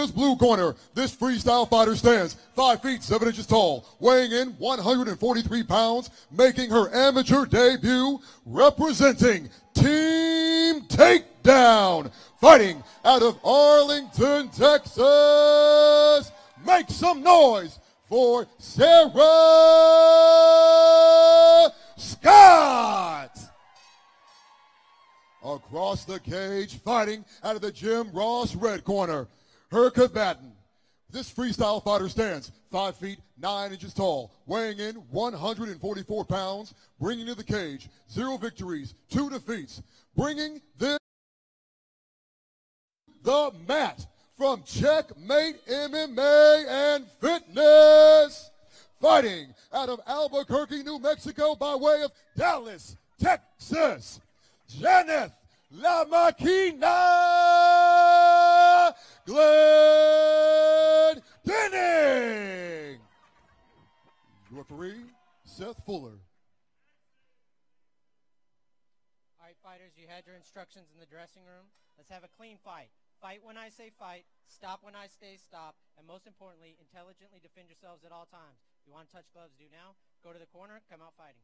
his blue corner, this freestyle fighter stands 5 feet 7 inches tall, weighing in 143 pounds, making her amateur debut, representing Team Takedown, fighting out of Arlington, Texas. Make some noise for Sarah Scott. Across the cage, fighting out of the Jim Ross red corner, her combatant. This freestyle fighter stands 5 feet 9 inches tall, weighing in 144 pounds, bringing to the cage 0 victories, 2 defeats, bringing this the mat from Checkmate MMA and Fitness, fighting out of Albuquerque, New Mexico by way of Dallas, Texas, Janyth La Maquina Glendenning. Referee, Seth Fuller. All right, fighters, you had your instructions in the dressing room. Let's have a clean fight. Fight when I say fight, stop when I say stop, and most importantly, intelligently defend yourselves at all times. If you want to touch gloves, do now. Go to the corner, come out fighting.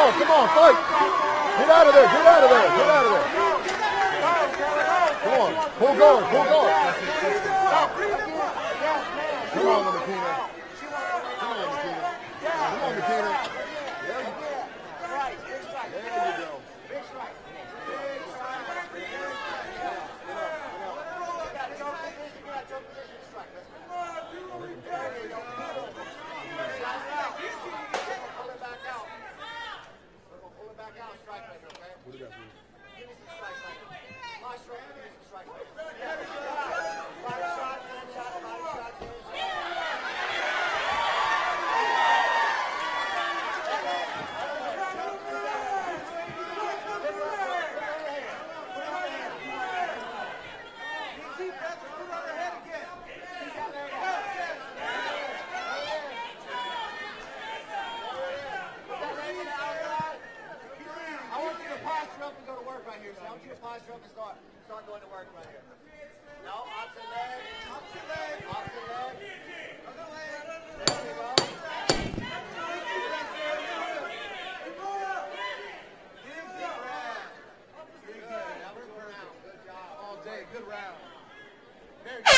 Come on, fight. Get out of there, get out of there, get out of there. Come on, pull guard, pull guard. Come on, Makina. Come on, Makina. Come on, Makina. There you go. There you go. Start going to work right here. No, opposite leg, opposite leg, opposite leg. There we go. Good. That was a round. Good job. All day. Good round. Very good.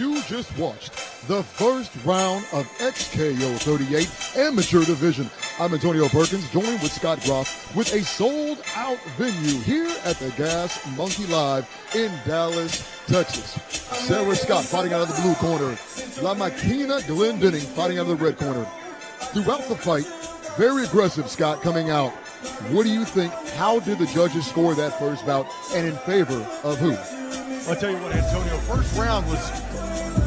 You just watched the first round of XKO 38 Amateur Division. I'm Antonio Perkins, joined with Scott Groff with a sold-out venue here at the Gas Monkey Live in Dallas, Texas. Sarah Scott fighting out of the blue corner. La Maquina Glendenning fighting out of the red corner. Throughout the fight, very aggressive, Scott, coming out. What do you think? How did the judges score that first bout, and in favor of who? I'll tell you what, Antonio, first round was,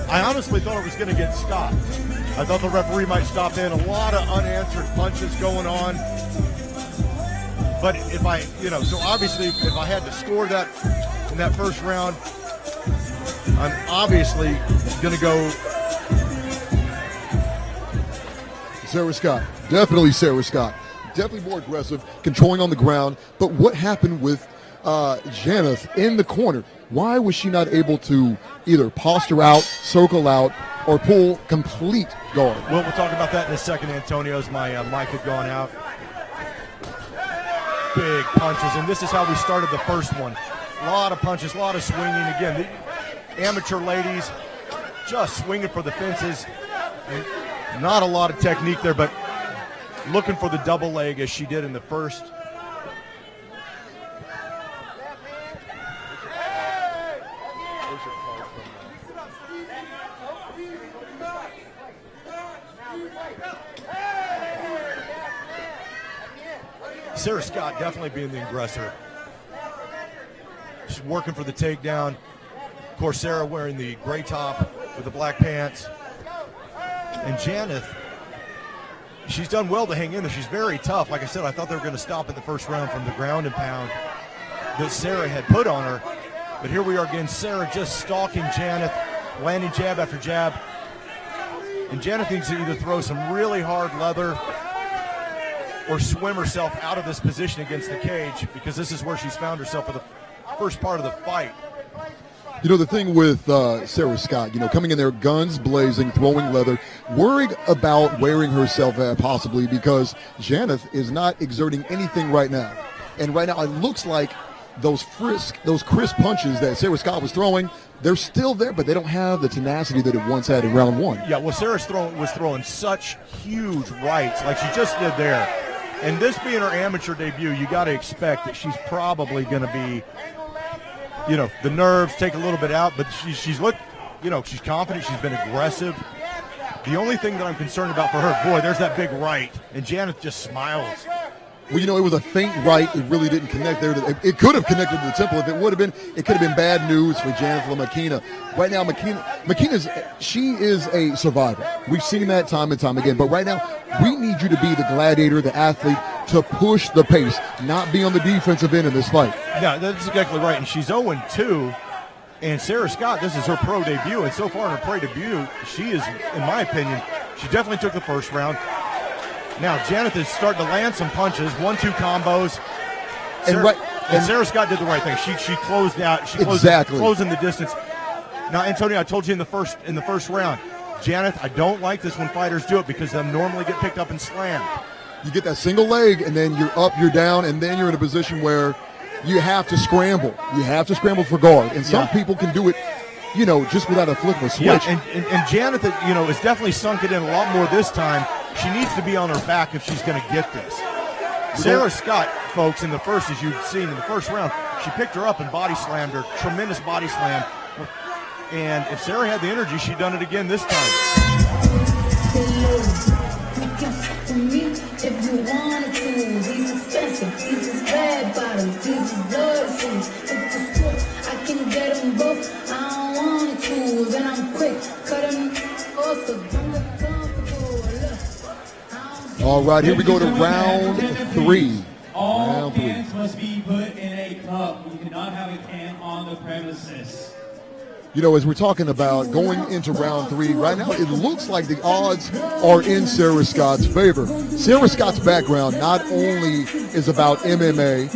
I honestly thought it was going to get stopped. I thought the referee might stop in. A lot of unanswered punches going on. But if I, so obviously if I had to score that in that first round, I'm obviously going to go Sarah Scott. Definitely Sarah Scott. Definitely more aggressive, controlling on the ground. But what happened with Janyth in the corner? Why was she not able to either posture out, circle out, or pull complete guard? Well, we'll talk about that in a second, Antonio, as my mic had gone out. Big punches, and this is how we started the first one. A lot of punches, a lot of swinging. Again, the amateur ladies just swinging for the fences. And not a lot of technique there, but looking for the double leg as she did in the first. Sarah Scott definitely being the aggressor. She's working for the takedown. Of course, Sarah wearing the gray top with the black pants. And Janyth, she's done well to hang in there. She's very tough. Like I said, I thought they were going to stop in the first round from the ground and pound that Sarah had put on her. But here we are again, Sarah just stalking Janyth, landing jab after jab. And Janyth needs to either throw some really hard leather or swim herself out of this position against the cage, because this is where she's found herself for the first part of the fight. The thing with Sarah Scott, coming in there, guns blazing, throwing leather, worried about wearing herself out possibly, because Janyth is not exerting anything right now. And right now it looks like those crisp punches that Sarah Scott was throwing, they're still there, but they don't have the tenacity that it once had in round one. Yeah, well, Sarah was throwing such huge rights like she just did there. And this being her amateur debut, you got to expect that she's probably going to be, the nerves take a little bit out, but she's she's confident, she's been aggressive. The only thing that I'm concerned about for her, boy, there's that big right, and Janyth just smiles. Well, it was a faint right. It really didn't connect there. It could have connected to the temple. If it would have been, it could have been bad news for Janyth La Maquina. Right now, she is a survivor. We've seen that time and time again. But right now, we need you to be the gladiator, the athlete, to push the pace, not be on the defensive end in this fight. Yeah, that's exactly right. And she's 0-2. And Sarah Scott, this is her pro debut. And so far in her pro debut, she is, in my opinion, she definitely took the first round. Now, Janyth is starting to land some punches, 1-2 combos. And Sarah Scott did the right thing. She closed out. She closing the distance. Now, Antonio, I told you in the first round, Janyth, I don't like this when fighters do it, because they normally get picked up and slammed. You get that single leg, and then you're up, you're down, and then you're in a position where you have to scramble. You have to scramble for guard. And some people can do it, just without a flip of a switch. Yeah, and Janyth, is definitely sunk it in a lot more this time. She needs to be on her back if she's going to get this. Sarah Scott, folks, in the first, as you've seen in the first round, she picked her up and body slammed her. Tremendous body slam. And if Sarah had the energy, she'd done it again this time. All right, here we go to round three. All cans must be put in a cup. We cannot have a can on the premises. As we're talking about going into round three, right now it looks like the odds are in Sarah Scott's favor. Sarah Scott's background not only is about MMA,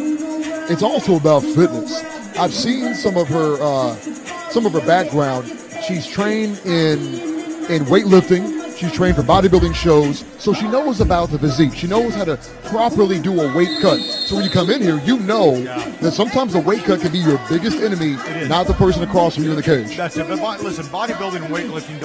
it's also about fitness. I've seen some of her background. She's trained in weightlifting. She's trained for bodybuilding shows, so she knows about the physique. She knows how to properly do a weight cut. So when you come in here, you know that sometimes the weight cut can be your biggest enemy, not the person across from you in the cage. That's it. But listen, bodybuilding and weightlifting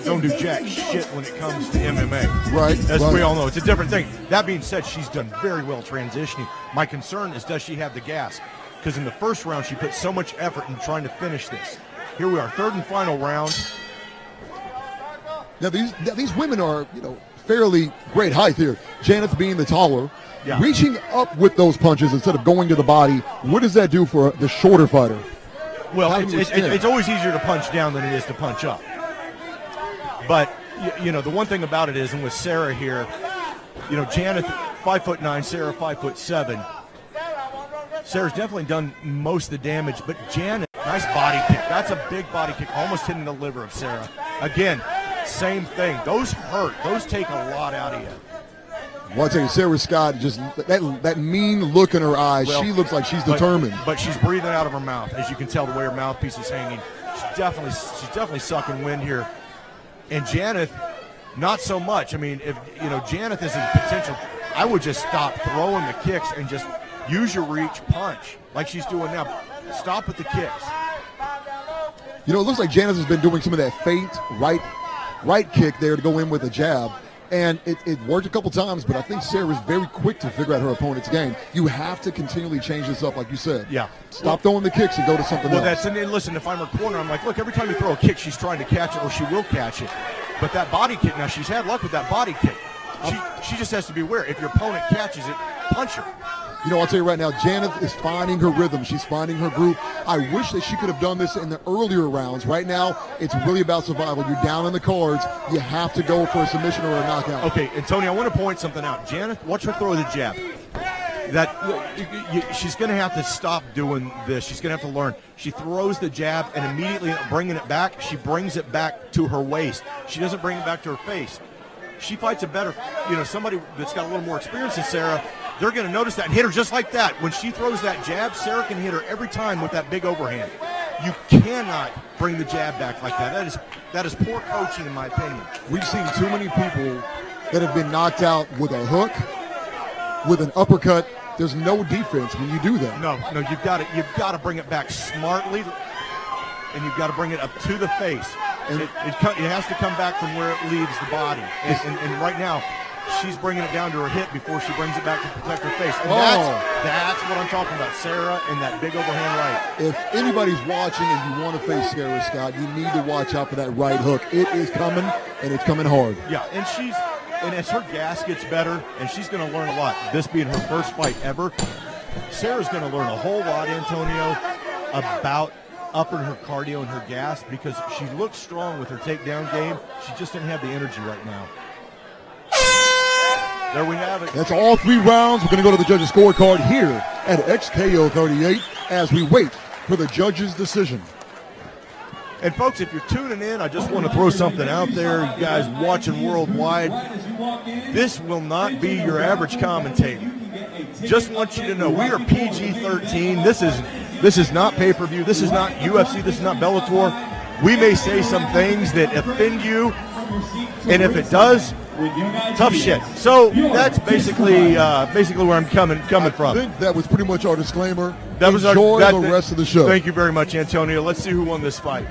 don't do jack shit when it comes to MMA. Right. As we all know, it's a different thing. That being said, she's done very well transitioning. My concern is, does she have the gas? Because in the first round, she put so much effort in trying to finish this. Here we are, third and final round. Now these women are, fairly great height here. Janyth being the taller, reaching up with those punches instead of going to the body. What does that do for the shorter fighter? Well, it's always easier to punch down than it is to punch up. But the one thing about it is, and with Sarah here, Janyth 5'9", Sarah 5'7". Sarah's definitely done most of the damage, but Janyth, nice body kick. That's a big body kick, almost hitting the liver of Sarah. Again, same thing. Those hurt. Those take a lot out of you. Well, I tell you, Sarah Scott, just that mean look in her eyes. She looks like she's determined. But she's breathing out of her mouth, as you can tell the way her mouthpiece is hanging. She's definitely sucking wind here. And Janyth, not so much. I mean, if Janyth is in potential, I would just stop throwing the kicks and just use your reach, punch like she's doing now. Stop with the kicks. It looks like Janyth has been doing some of that feint right kick there to go in with a jab. And it worked a couple times, but I think Sarah's very quick to figure out her opponent's game. You have to continually change this up, like you said. Yeah. Stop throwing the kicks and go to something else. And listen, if I'm her corner, I'm like, look, every time you throw a kick, she's trying to catch it, or she will catch it. But that body kick, now she's had luck with that body kick. She just has to be aware. If your opponent catches it, punch her. I'll tell you right now, Janyth is finding her rhythm. She's finding her groove. I wish that she could have done this in the earlier rounds. Right now, it's really about survival. You're down in the cards. You have to go for a submission or a knockout. Okay, and Tony, I want to point something out. Janyth, watch her throw the jab. She's going to have to stop doing this. She's going to have to learn. She throws the jab, and immediately bringing it back, she brings it back to her waist. She doesn't bring it back to her face. She fights a better, somebody that's got a little more experience than Sarah. They're going to notice that and hit her just like that. When she throws that jab, Sarah can hit her every time with that big overhand. You cannot bring the jab back like that. That is poor coaching, in my opinion. We've seen too many people that have been knocked out with a hook, with an uppercut. There's no defense when you do that. No, you've got to bring it back smartly, and you've got to bring it up to the face. And it has to come back from where it leaves the body. And right now, she's bringing it down to her hip before she brings it back to protect her face. And that's what I'm talking about, Sarah, and that big overhand right. If anybody's watching and you want to face Sarah Scott, you need to watch out for that right hook. It is coming, and it's coming hard. Yeah, and as her gas gets better, and she's going to learn a lot. This being her first fight ever, Sarah's going to learn a whole lot, Antonio, about upping her cardio and her gas, because she looks strong with her takedown game. She just didn't have the energy right now. There we have it. That's all 3 rounds. We're going to go to the judges' scorecard here at XKO 38 as we wait for the judges' decision. And folks, if you're tuning in, I just want to throw something out there. You guys watching worldwide, this will not be your average commentator. Just want you to know, we are PG-13. This is not pay-per-view. This is not UFC. This is not Bellator. We may say some things that offend you, and if it does, tough shit. So that's basically where I'm coming from. I think that was pretty much our disclaimer. That was Enjoy the rest of the show. Thank you very much, Antonio. Let's see who won this fight.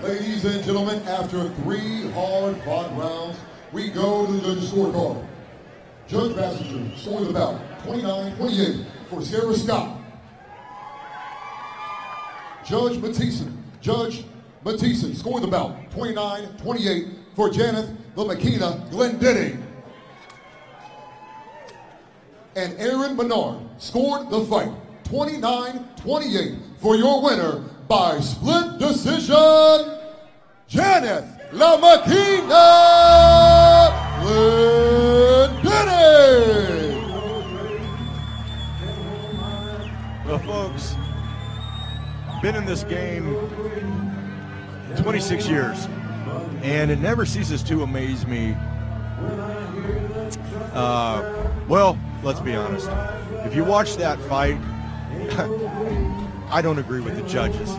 Ladies and gentlemen, after 3 hard-fought rounds, we go to the judges' scorecard. Judge Bassinger scoring the bout 29-28 for Sarah Scott. Judge Mathisen Judge Mathisen scoring the bout 29-28 for Janyth the Makina Glendenning. And Aaron Menard scored the fight 29-28 for your winner by split decision, Janyth La Makina Glendenning. Well, folks, been in this game 26 years, and it never ceases to amaze me. Well, let's be honest. If you watch that fight, I don't agree with the judges.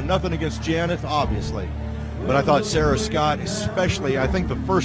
Nothing against Janyth, obviously, but I thought Sarah Scott, especially, I think the first